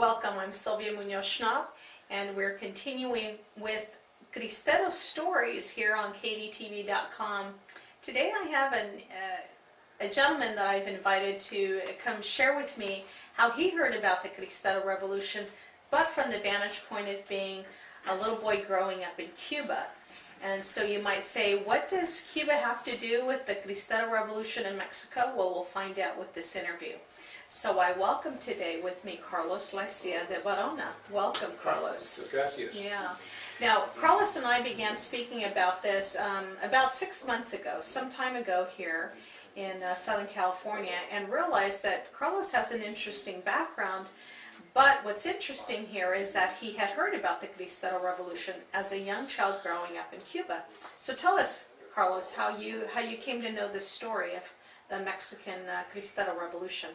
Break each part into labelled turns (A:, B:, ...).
A: Welcome, I'm Sylvia Schnapp, and we're continuing with Cristero Stories here on kdtv.com. Today I have a gentleman that I've invited to come share with me how he heard about the Cristero Revolution, but from the vantage point of being a little boy growing up in Cuba. And so you might say, what does Cuba have to do with the Cristero Revolution in Mexico? Well, we'll find out with this interview. So I welcome today with me Carlos Lacia de Varona. Welcome, Carlos.
B: Gracias.
A: Yeah. Now, Carlos and I began speaking about this about 6 months ago, some time ago here in Southern California, and realized that Carlos has an interesting background. But what's interesting here is that he had heard about the Cristero Revolution as a young child growing up in Cuba. So tell us, Carlos, how you came to know this story of the Mexican Cristero Revolution.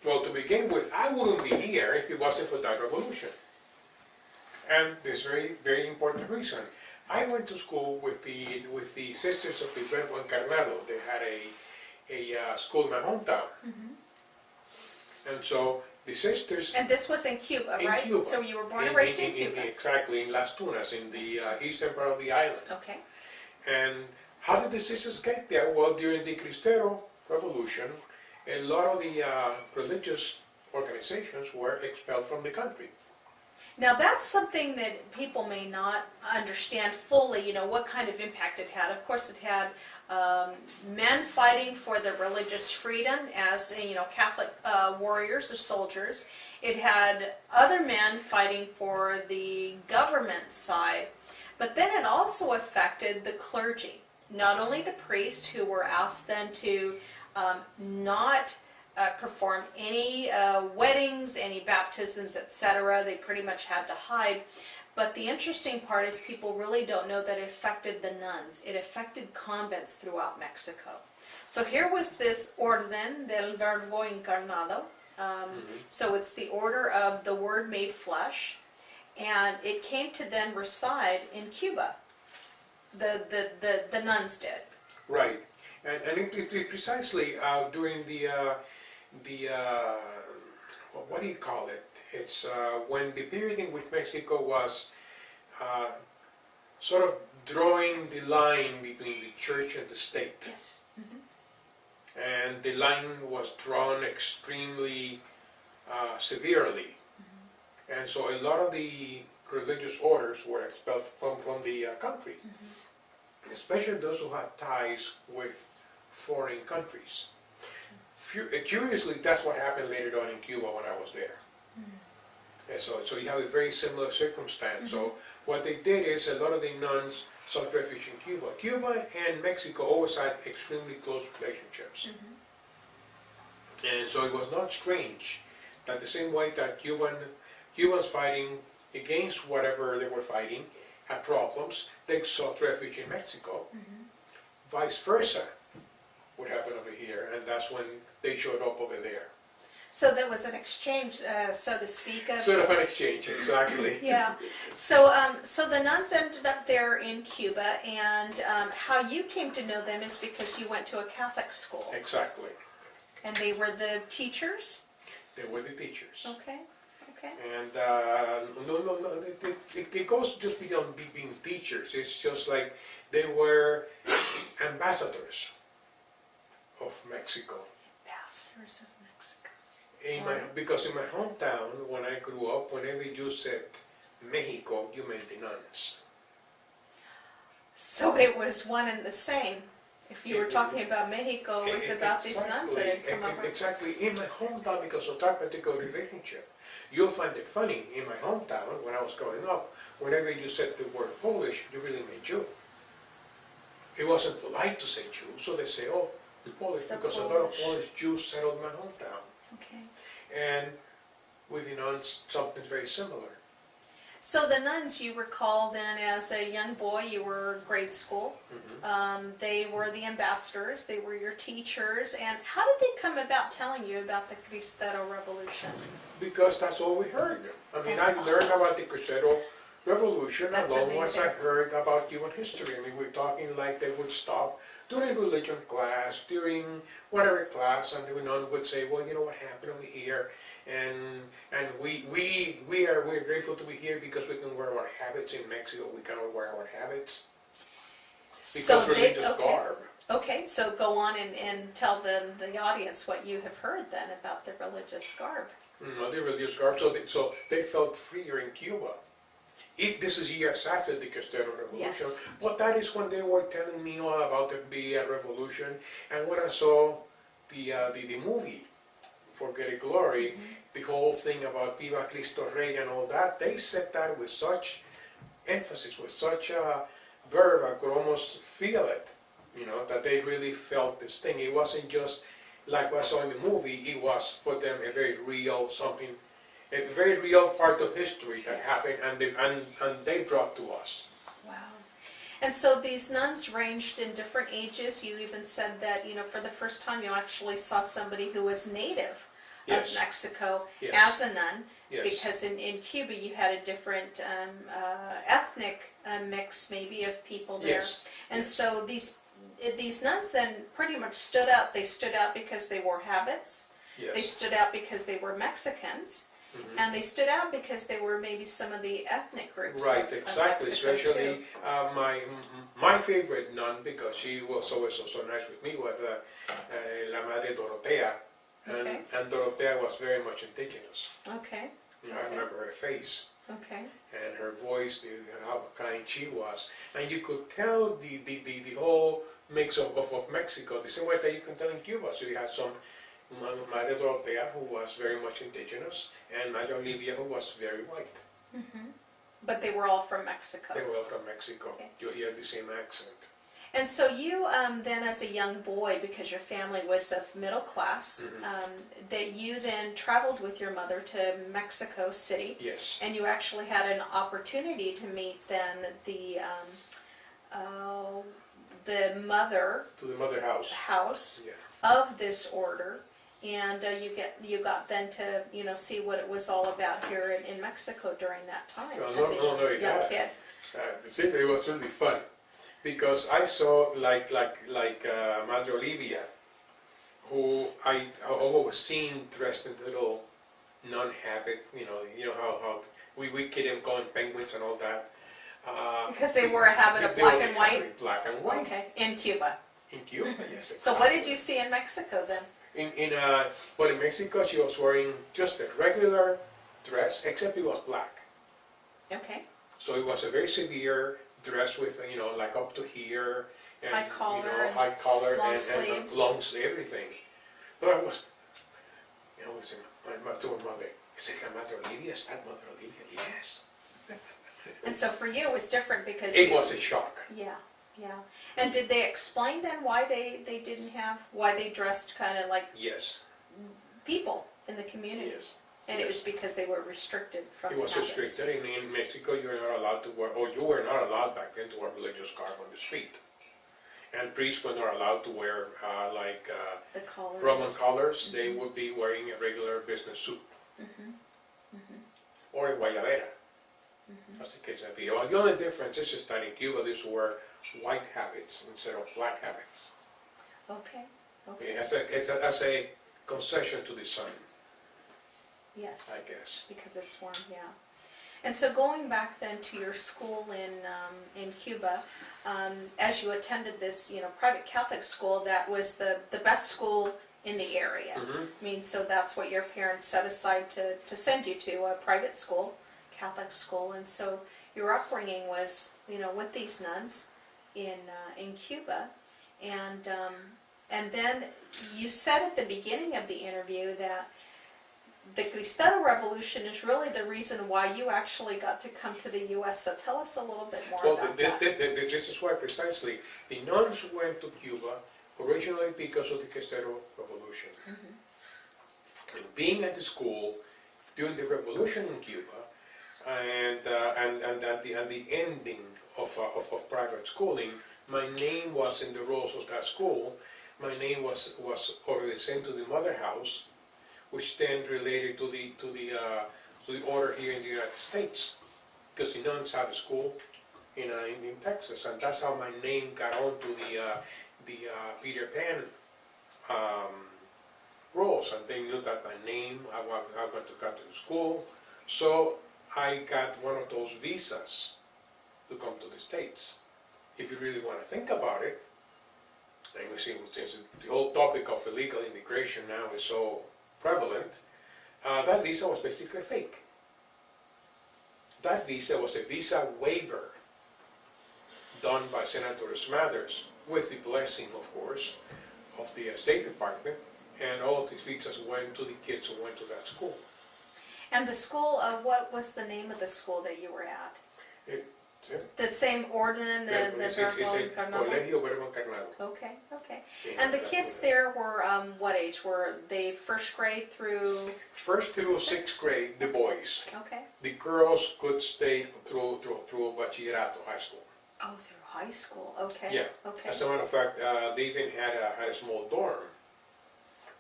B: Well, to begin with, I wouldn't be here if it wasn't for that revolution. And there's very, very important reason. I went to school with the Sisters of the Verbo Encarnado. They had a school in my hometown. Mm-hmm. And so the sisters...
A: And this was in Cuba, right?
B: Cuba.
A: So you were born and raised in Cuba.
B: Exactly, in Las Tunas, in the eastern part of the island.
A: Okay.
B: And how did the sisters get there? Well, during the Cristero Revolution, a lot of the religious organizations were expelled from the country.
A: Now that's something that people may not understand fully, you know, what kind of impact it had. Of course it had men fighting for their religious freedom as, you know, Catholic warriors or soldiers. It had other men fighting for the government side, but then it also affected the clergy. Not only the priests, who were asked then to not perform any weddings, any baptisms, etc. They pretty much had to hide. But the interesting part is people really don't know that it affected the nuns. It affected convents throughout Mexico. So here was this Orden del Verbo Encarnado. So it's the order of the Word made flesh. And it came to then reside in Cuba. The nuns did.
B: Right. And it precisely during the what do you call it? It's when the period in which Mexico was sort of drawing the line between the church and the state.
A: Yes. Mm-hmm.
B: And the line was drawn extremely severely. Mm-hmm. And so a lot of the religious orders were expelled from the country. Mm-hmm. Especially those who had ties with foreign countries. Curiously, that's what happened later on in Cuba when I was there. Mm-hmm. And so you have a very similar circumstance. Mm-hmm. So what they did is a lot of the nuns sought refuge in Cuba. Cuba and Mexico always had extremely close relationships. Mm-hmm. And so it was not strange that the same way that Cubans fighting against whatever they were fighting had problems, they sought refuge in Mexico. Mm-hmm. Vice versa would happen over here, and that's when they showed up over there.
A: So there was an exchange, so to speak.
B: Sort of an exchange, exactly.
A: Yeah. So, so the nuns ended up there in Cuba, and how you came to know them is because you went to a Catholic school.
B: Exactly.
A: And they were the teachers?
B: They were the teachers.
A: Okay. Okay.
B: And it goes just beyond being teachers. It's just like they were ambassadors of Mexico.
A: Ambassadors of Mexico.
B: Because in my hometown, when I grew up, whenever you said Mexico, you meant the nuns.
A: So it was one and the same. If you were talking about Mexico, it was about these nuns that had come over.
B: Exactly. In my hometown, because of that particular relationship. You'll find it funny, in my hometown, when I was growing up, whenever you said the word Polish, you really meant Jew. It wasn't polite to say Jew, so they say, oh, the Polish, because a lot of Polish Jews settled in my hometown.
A: Okay.
B: And with the nuns, something very similar.
A: So the nuns, you recall then as a young boy, you were grade school. Mm-hmm. They were the ambassadors, they were your teachers, and how did they come about telling you about the Cristero Revolution?
B: Because that's all we heard. I mean, I learned about the Cristero revolution
A: That's
B: along once I
A: amazing.
B: heard about Cuban history. I mean, we're talking like they would stop during religion class, during whatever class, and the nun would say, well, you know what happened over here, and we're grateful to be here because we can wear our habits in Mexico. We cannot wear our habits
A: So
B: because
A: they,
B: religious
A: okay,
B: garb.
A: okay, so go on and tell the audience what you have heard then about the religious garb.
B: No, the religious garb. So they felt freer in Cuba. This is years after the Castelo Revolution,
A: Yes.
B: but that is when they were telling me all about the revolution. And when I saw the movie, Forget It Glory, the whole thing about Viva Cristo Rey and all that, they said that with such emphasis, with such a verve, I could almost feel it, you know, that they really felt this thing. It wasn't just like what I saw in the movie, it was for them a very real something, a very real part of history that
A: Yes.
B: happened and they brought to us.
A: Wow. And so these nuns ranged in different ages. You even said that, you know, for the first time you actually saw somebody who was native
B: Yes.
A: of Mexico
B: Yes.
A: as a nun.
B: Yes.
A: Because in Cuba you had a different ethnic mix maybe of people there.
B: Yes.
A: And
B: Yes.
A: so these nuns then pretty much stood out. They stood out because they wore habits.
B: Yes.
A: They stood out because they were Mexicans.
B: Mhm.
A: And they stood out because they were maybe some of the ethnic groups
B: Right,
A: of
B: exactly.
A: Mexico
B: Especially
A: too.
B: my favorite nun, because she was always so nice with me, was La Madre Dorotea,
A: Okay.
B: and Dorotea was very much indigenous.
A: Okay,
B: You know, I
A: Okay.
B: remember her face
A: okay,
B: and her voice, how kind she was, and you could tell the whole mix of Mexico, the same way that you can tell in Cuba. So you had some Madre Dorotea who was very much indigenous, and Madre Olivia who was very white.
A: but they were all from Mexico.
B: They were all from Mexico.
A: Okay.
B: You hear the same accent.
A: And so you then as a young boy, because your family was of middle class, that you then traveled with your mother to Mexico City,
B: Yes.
A: and you actually had an opportunity to meet then the mother
B: To the mother house.
A: house
B: Yeah.
A: of this order, and you got then to see what it was all about here in Mexico during that time
B: No,
A: as a
B: no, no,
A: young
B: yeah.
A: kid.
B: It was really fun because I saw like Madre Olivia, who I always seen dressed in little nun habit. You know how we kid him calling penguins and all that.
A: Because they wore a habit of
B: They
A: black
B: were
A: and white?
B: having Black and white.
A: Okay, in Cuba.
B: In Cuba, yes.
A: So what did you see in Mexico then?
B: But in Mexico, she was wearing just a regular dress, except it was black.
A: Okay,
B: So it was a very severe dress with, like up to here, and
A: High collar and
B: high collar
A: long
B: and
A: sleeves.
B: long sleeve, everything. But I was, saying, to my mother, is it La Madre Olivia? Is that Madre Olivia? Yes.
A: and so for you it was different because
B: It was a shock.
A: yeah. And did they explain then why why they dressed kind of like
B: Yes.
A: people in the community?
B: Yes.
A: And it was because they were restricted from
B: It was
A: habits.
B: restricted. In Mexico, you were not allowed to wear, or you were not allowed back then to wear religious garb on the street. And priests were not allowed to wear
A: The colors.
B: Roman collars. They would be wearing a regular business suit. Or a guayabera. That's the case may be. The only difference is just that in Cuba, these were white habits instead of black habits.
A: Okay. Okay.
B: As a concession to the sun,
A: Yes.
B: I guess.
A: Because it's warm, yeah. And so going back then to your school in Cuba, as you attended this, private Catholic school, that was the best school in the area. I mean, so that's what your parents set aside to send you to, a private school, Catholic school. And so your upbringing was, with these nuns in Cuba, and then you said at the beginning of the interview that the Cristero Revolution is really the reason why you actually got to come to the U.S. So tell us a little bit more about that.
B: This is why precisely the nuns went to Cuba originally because of the Cristero Revolution. And being at the school during the revolution in Cuba, and the ending of private schooling, my name was in the rolls of that school. My name was already sent to the mother house, which then related to the order here in the United States. because the nuns have a school in Texas, and that's how my name got onto the Peter Pan rolls, and they knew that my name, I went to Catholic school, so I got one of those visas to come to the States. If you really want to think about it, and we see since the whole topic of illegal immigration now is so prevalent, that visa was basically fake. That visa was a visa waiver done by Senator Smathers with the blessing, of course, of the State Department, and all of these visas went to the kids who went to that school.
A: And the school, what was the name of the school that you were at? That same Orden, the
B: It's
A: Verbo
B: a
A: Encarnado?
B: Colegio Verbo Encarnado.
A: Okay, okay. And the kids there were what age? Were they first grade through?
B: First through sixth grade, the boys.
A: Okay.
B: The girls could stay through bachillerato, high school.
A: Oh, through high school. Okay.
B: Yeah.
A: Okay.
B: As a matter of fact, they even had a small dorm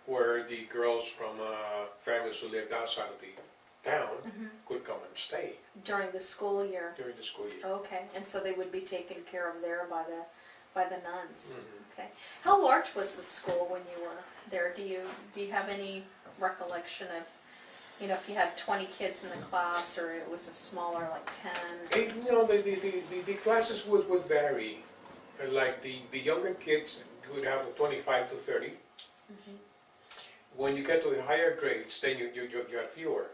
B: where the girls from families who lived outside of the town could come and stay
A: During the school year.
B: during the school year.
A: Okay, and so they would be taken care of there by the nuns. Okay. How large was the school when you were there? Do you have any recollection of, if you had 20 kids in the class, or it was a smaller, like 10?
B: The classes would vary. Like the younger kids would have 25 to 30. When you get to the higher grades, then you have fewer.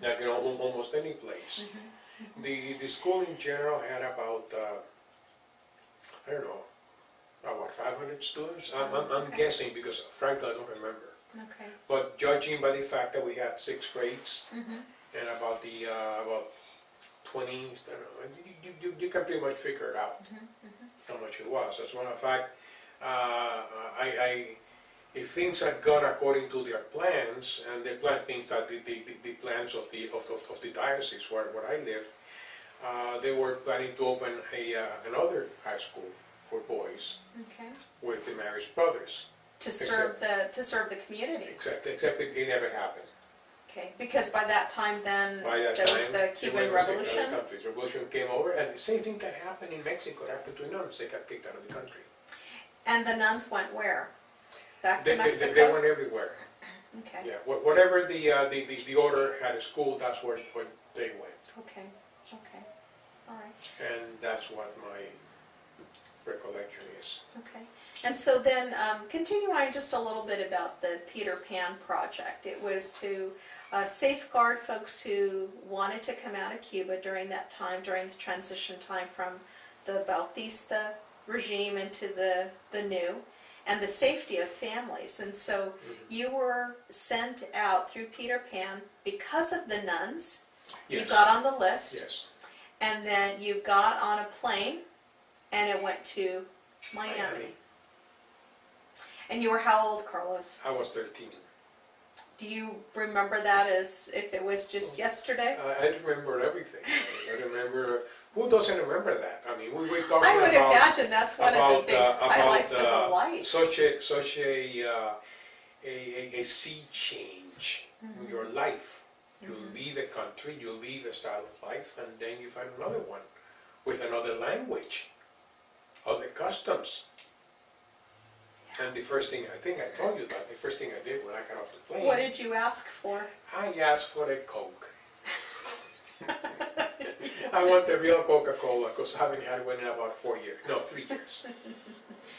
B: Like almost any place. The school in general had about I don't know, about 500 students. I'm guessing because frankly I don't remember.
A: Okay.
B: But judging by the fact that we had 6 grades and about 20, I don't know, you can pretty much figure it out how much it was. As a matter of fact, if things had gone according to their plans, and the plan means that the plans of the diocese where I lived, they were planning to open another high school for boys with the Marist Brothers.
A: To serve the community.
B: Except it never happened.
A: Okay, because by that time then, there was the Cuban Revolution.
B: The revolution came over, and the same thing that happened in Mexico happened to nuns. They got kicked out of the country.
A: And the nuns went where? Back to
B: They
A: Mexico?
B: went everywhere.
A: Okay.
B: Yeah, whatever the order had a school, that's where they went.
A: Okay, okay, all right.
B: And that's what my recollection is.
A: Okay, and so then continue on just a little bit about the Peter Pan project. It was to safeguard folks who wanted to come out of Cuba during that time, during the transition time from the Bautista regime into the new, and the safety of families. And so you were sent out through Peter Pan because of the nuns.
B: Yes.
A: You got on the list.
B: Yes.
A: And then you got on a plane and it went to Miami. And you were how old, Carlos?
B: I was 13.
A: Do you remember that as if it was just yesterday?
B: I remember everything. I remember, who doesn't remember that? I mean, we were talking
A: I would
B: about,
A: imagine that's one of the big highlights of a life.
B: Such a sea change in your life. You leave a country, you leave a style of life, and then you find another one with another language, other customs. And the first thing, I think I told you that, the first thing I did when I got off the plane,
A: What did you ask for?
B: I asked for a Coke. I want the real Coca-Cola because I haven't had one in about 3 years.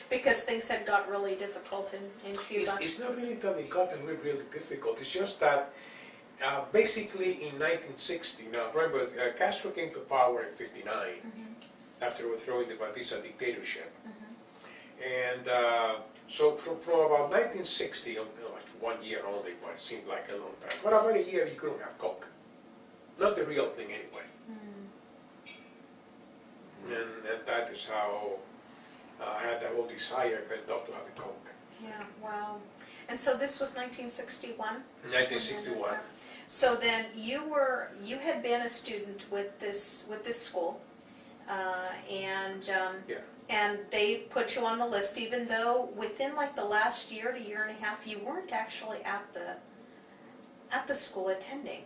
A: Because things had got really difficult in Cuba.
B: It's not really that it got really difficult, it's just that basically in 1960, now remember Castro came to power in 59 after overthrowing the Batista dictatorship. And so from about 1960, like 1 year only, but it seemed like a long time. But about a year you couldn't have Coke. Not the real thing anyway. And that is how I had that whole desire built up to have a Coke.
A: Yeah, wow. And so this was 1961?
B: 1961.
A: So then you had been a student with this school, and they put you on the list, even though within like the last year to year and a half, you weren't actually at the school attending.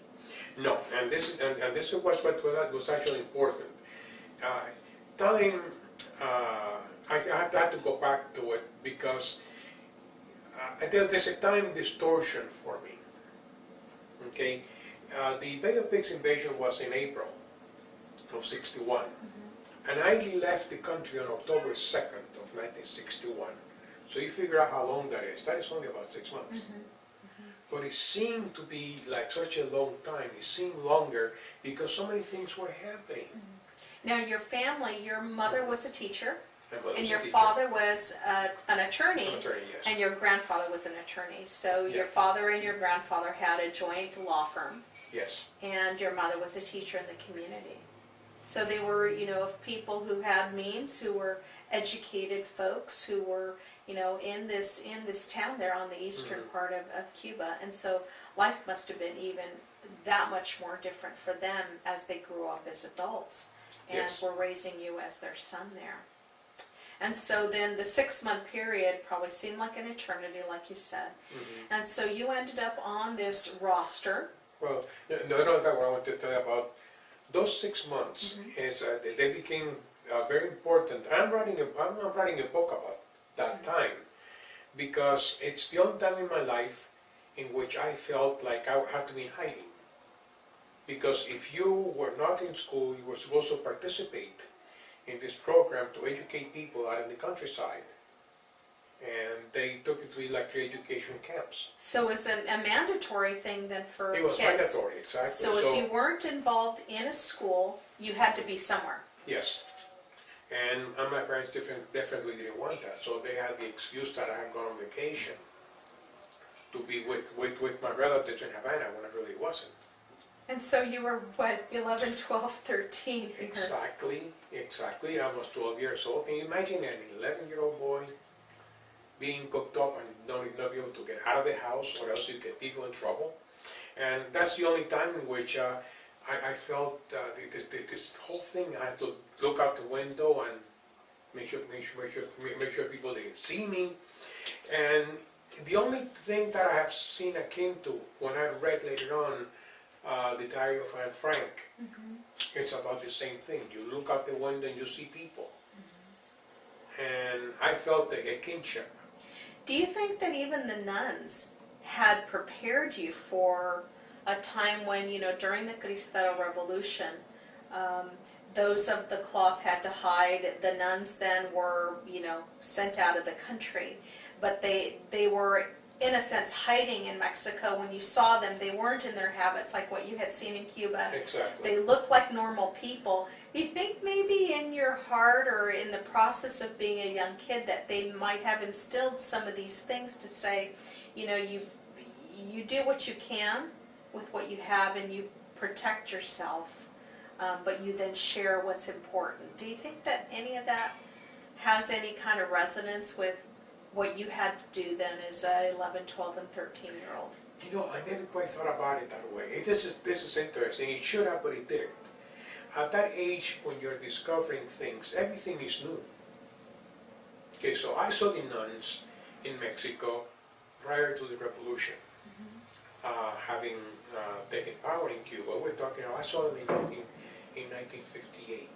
B: No, and this is what was actually important. Time, I had to go back to it because there's a time distortion for me. Okay, the Bay of Pigs invasion was in April of '61, and I left the country on October 2nd of 1961. So you figure out how long that is. That is only about 6 months. But it seemed to be like such a long time. It seemed longer because so many things were happening.
A: Now, your family, your mother was a teacher,
B: My mother
A: and
B: was a
A: your
B: teacher.
A: father was an attorney,
B: An attorney, yes.
A: and your grandfather was an attorney. So your
B: Yeah.
A: father and your grandfather had a joint law firm,
B: Yes.
A: and your mother was a teacher in the community. So they were, of people who had means, who were educated folks, who were, in this town there on the eastern part of Cuba. And so life must have been even that much more different for them as they grew up as adults and
B: Yes.
A: were raising you as their son there. And so then the 6-month period probably seemed like an eternity, like you said. And so you ended up on this roster.
B: Well, no, that's what I want to tell you about. Those 6 months is they became very important. I'm writing a book about that time because it's the only time in my life in which I felt like I had to be in hiding. Because if you were not in school, you were supposed to participate in this program to educate people out in the countryside. And they took it to be like re-education camps.
A: So it's a mandatory thing then for
B: It was
A: kids.
B: mandatory, exactly.
A: So if you weren't involved in a school, you had to be somewhere.
B: Yes. And my parents definitely didn't want that, so they had the excuse that I had gone on vacation to be with my relatives in Havana when I really wasn't.
A: And so you were, what, 11, 12, 13?
B: Exactly. I was 12 years old. Can you imagine an 11-year-old boy being cooked up and not be able to get out of the house, or else you get people in trouble? And that's the only time in which I felt this whole thing. I had to look out the window and make sure people didn't see me. And the only thing that I have seen akin to when I read later on the Diary of Anne Frank, it's about the same thing. You look out the window and you see people. And I felt a kinship.
A: Do you think that even the nuns had prepared you for a time when, during the Cristero Revolution, those of the cloth had to hide? The nuns then were, sent out of the country. But they were, in a sense, hiding in Mexico. When you saw them, they weren't in their habits like what you had seen in Cuba.
B: Exactly.
A: They looked like normal people. Do you think maybe in your heart or in the process of being a young kid that they might have instilled some of these things to say, you do what you can with what you have and you protect yourself, but you then share what's important? Do you think that any of that has any kind of resonance with what you had to do then as a 11, 12, and 13-year-old?
B: I never quite thought about it that way. This is interesting. It should have, but it didn't. At that age, when you're discovering things, everything is new. Okay, so I saw the nuns in Mexico prior to the revolution, having taken power in Cuba. We're talking, I saw them in 1958.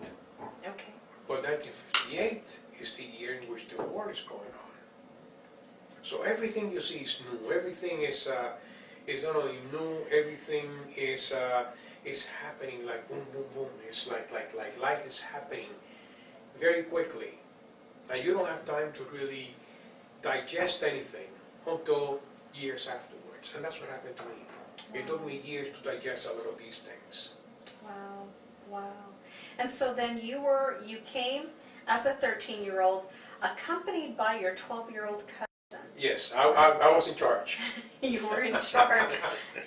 A: Okay.
B: But 1958 is the year in which the war is going on. So everything you see is new. Everything is not only new. Everything is happening like boom, boom, boom. It's like life is happening very quickly, and you don't have time to really digest anything until years afterwards. And that's what happened to me. It took me years to digest a lot of these things.
A: Wow. And so then you came as a 13-year-old, accompanied by your 12-year-old cousin.
B: Yes, I was in charge.
A: You were in charge.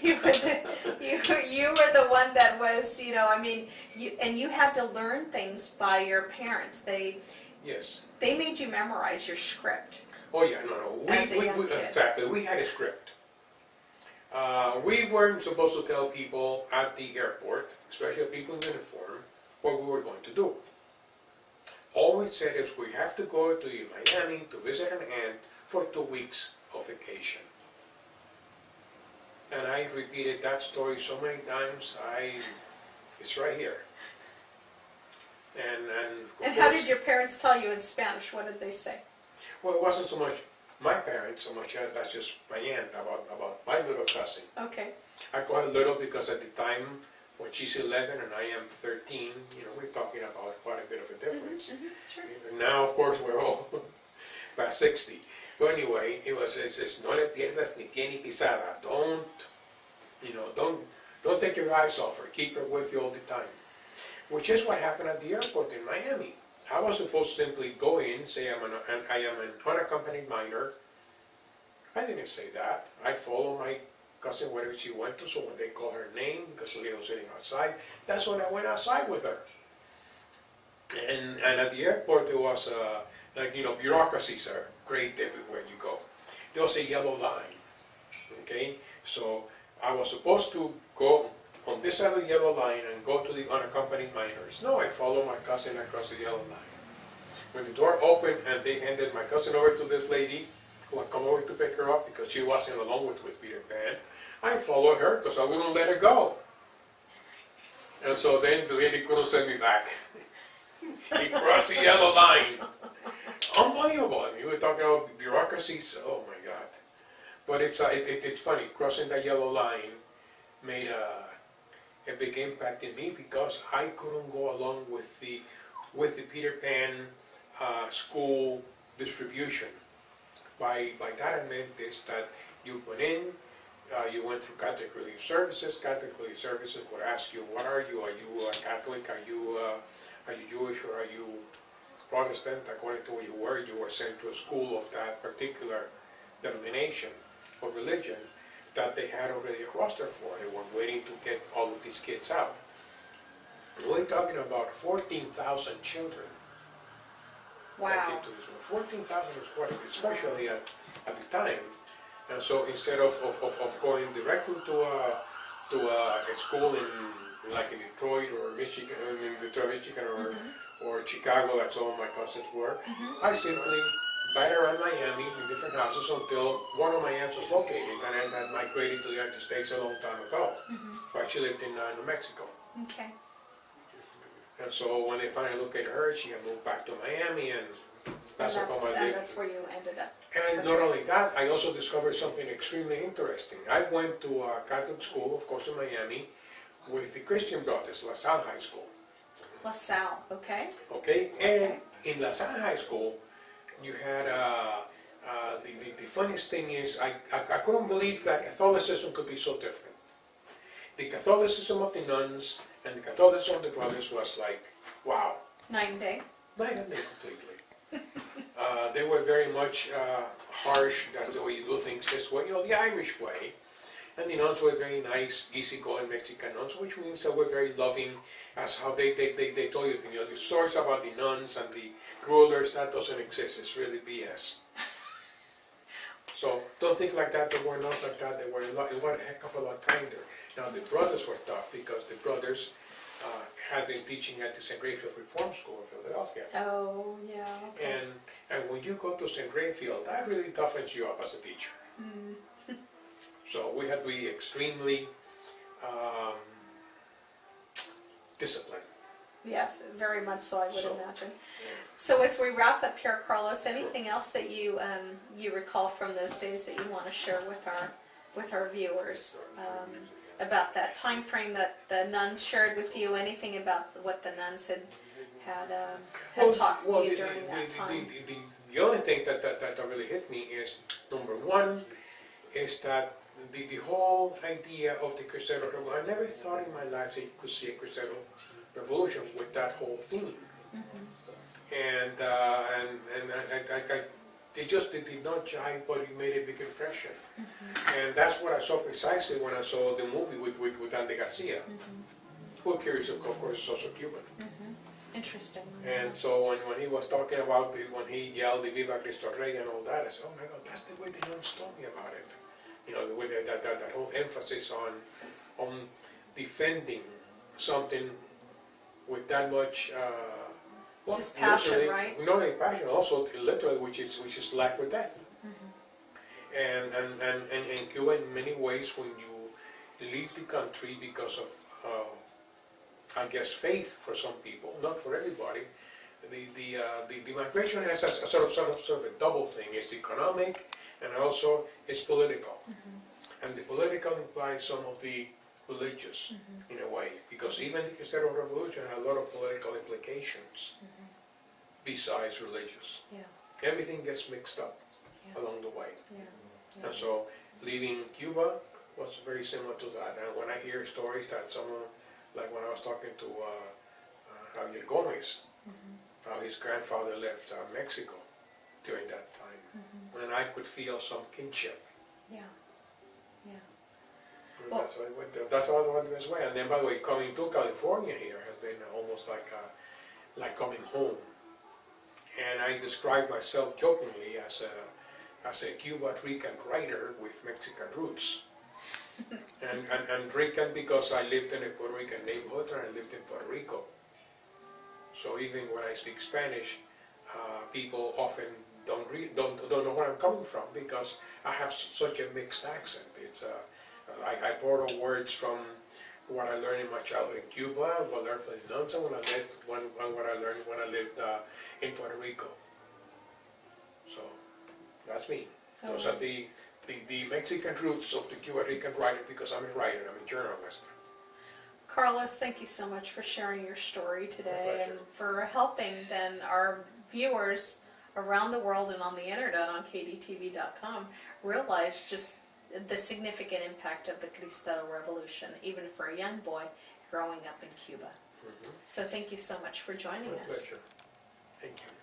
A: You were the one that was, and you had to learn things by your parents.
B: Yes.
A: They made you memorize your script.
B: Oh yeah, no.
A: As a young kid.
B: Exactly. We had a script. We weren't supposed to tell people at the airport, especially people in uniform, what we were going to do. All we said is we have to go to Miami to visit an aunt for 2 weeks of vacation. And I repeated that story so many times, it's right here. And of
A: And how
B: course,
A: did your parents tell you in Spanish? What did they say?
B: well, it wasn't so much my parents, so much as just my aunt about my little cousin.
A: Okay.
B: I call it little because at the time, when she's 11 and I am 13, we're talking about quite a bit of a difference.
A: Sure.
B: And now, of course, we're all past 60. But anyway, it says, no le pierdas ni pie ni pisada. Don't take your eyes off her. Keep her with you all the time. Which is what happened at the airport in Miami. I was supposed to simply go in, say I am an unaccompanied minor. I didn't say that. I follow my cousin wherever she went to, so when they call her name, because Sylvia was sitting outside, that's when I went outside with her. And at the airport there was bureaucracies are great everywhere you go. There was a yellow line, okay? So I was supposed to go on this side of the yellow line and go to the unaccompanied minors. No, I followed my cousin across the yellow line. When the door opened and they handed my cousin over to this lady who had come over to pick her up because she wasn't along with Peter Pan, I followed her because I wouldn't let her go. And so then the lady couldn't send me back. He crossed the yellow line. Unbelievable. I mean, we're talking about bureaucracies. Oh my God. But it's funny. Crossing that yellow line made a big impact in me because I couldn't go along with the Peter Pan school distribution. By that I meant this, that you went in, you went through Catholic Relief Services. Catholic Relief Services would ask you, what are you? Are you Catholic? Are you Jewish, or are you Protestant? According to what you were sent to a school of that particular denomination or religion that they had already a roster for. They were waiting to get all of these kids out. We're talking about 14,000 children that came
A: Wow.
B: to this one. 14,000 was quite a bit, especially at the time. And so instead of going directly to a school in Detroit or Michigan, or Chicago, like some of my cousins were, I simply bat around Miami in different houses until one of my aunts was located, and I had migrated to the United States a long time ago. So she lived in New Mexico.
A: Okay.
B: And so when they finally located her, she had moved back to Miami, and that's how I lived.
A: That's where you ended up.
B: And not only that, I also discovered something extremely interesting. I went to a Catholic school, of course, in Miami, with the Christian Brothers, La Salle High School.
A: La Salle, okay.
B: Okay, and in La Salle High School, you had the funniest thing is I couldn't believe that Catholicism could be so different. The Catholicism of the nuns and the Catholicism of the brothers was like, wow.
A: Night and day.
B: Night and day completely. They were very much harsh. That's the way you do things. This way, the Irish way. And the nuns were very nice, easygoing Mexican nuns, which means they were very loving. As how they told you, the stories about the nuns and the rulers, that doesn't exist. It's really BS. So don't think like that. They were not like that. They were a heck of a lot kinder. Now the brothers were tough because the brothers had been teaching at the St. Raphael Reform School in Philadelphia.
A: Oh, yeah. Okay.
B: And when you go to St. Raphael, that really toughens you up as a teacher. So we had to be extremely disciplined.
A: Yes, very much so, I would
B: So,
A: imagine. So as we wrap up here, Carlos, anything else that you recall from those days that you want to share with our viewers about that time frame that the nuns shared with you? Anything about what the nuns had taught you during that time?
B: The only thing that really hit me is, number one, is that the whole idea of the Crusader Revolution, I never thought in my life that you could see a Crusader Revolution with that whole theme. And they just did not jive, but it made a big impression. And that's what I saw precisely when I saw the movie with Andy Garcia, who curious, of course, is also Cuban.
A: Interesting.
B: And so when he was talking about it, when he yelled the Viva Cristo Rey and all that, I said, oh my God, that's the way the nuns told me about it. The way that whole emphasis on defending something with that much
A: just passion, right?
B: Not only passion, also literally, which is life or death. And in Cuba, in many ways, when you leave the country because of, I guess, faith for some people, not for everybody. The migration has a sort of a double thing. It's economic and also it's political. And the political implies some of the religious in a way, because even the Industrial Revolution had a lot of political implications besides religious.
A: Yeah.
B: Everything gets mixed up along the way.
A: Yeah.
B: And so leaving Cuba was very similar to that. And when I hear stories that someone, like when I was talking to Javier Gomez, how his grandfather left Mexico during that time, and I could feel some kinship.
A: Yeah. Yeah.
B: And
A: Well-
B: that's why I went there. That's all I went this way. And then, by the way, coming to California here has been almost like coming home. And I describe myself jokingly as a Cuban Rican writer with Mexican roots. and Rican because I lived in a Puerto Rican neighborhood and I lived in Puerto Rico. So even when I speak Spanish, people often don't know where I'm coming from because I have such a mixed accent. It's I borrow words from what I learned in my childhood in Cuba, what I learned from the nuns, and what I learned when I lived in Puerto Rico. So that's me. Those are the Mexican roots of the Cuban Rican writer, because I'm a writer, I'm a journalist.
A: Carlos, thank you so much for sharing your story today and
B: pleasure.
A: for helping then our viewers around the world and on the internet on kdtv.com realize just the significant impact of the Cristero Revolution, even for a young boy growing up in Cuba. So thank you so much for joining
B: My
A: us.
B: pleasure. Thank you.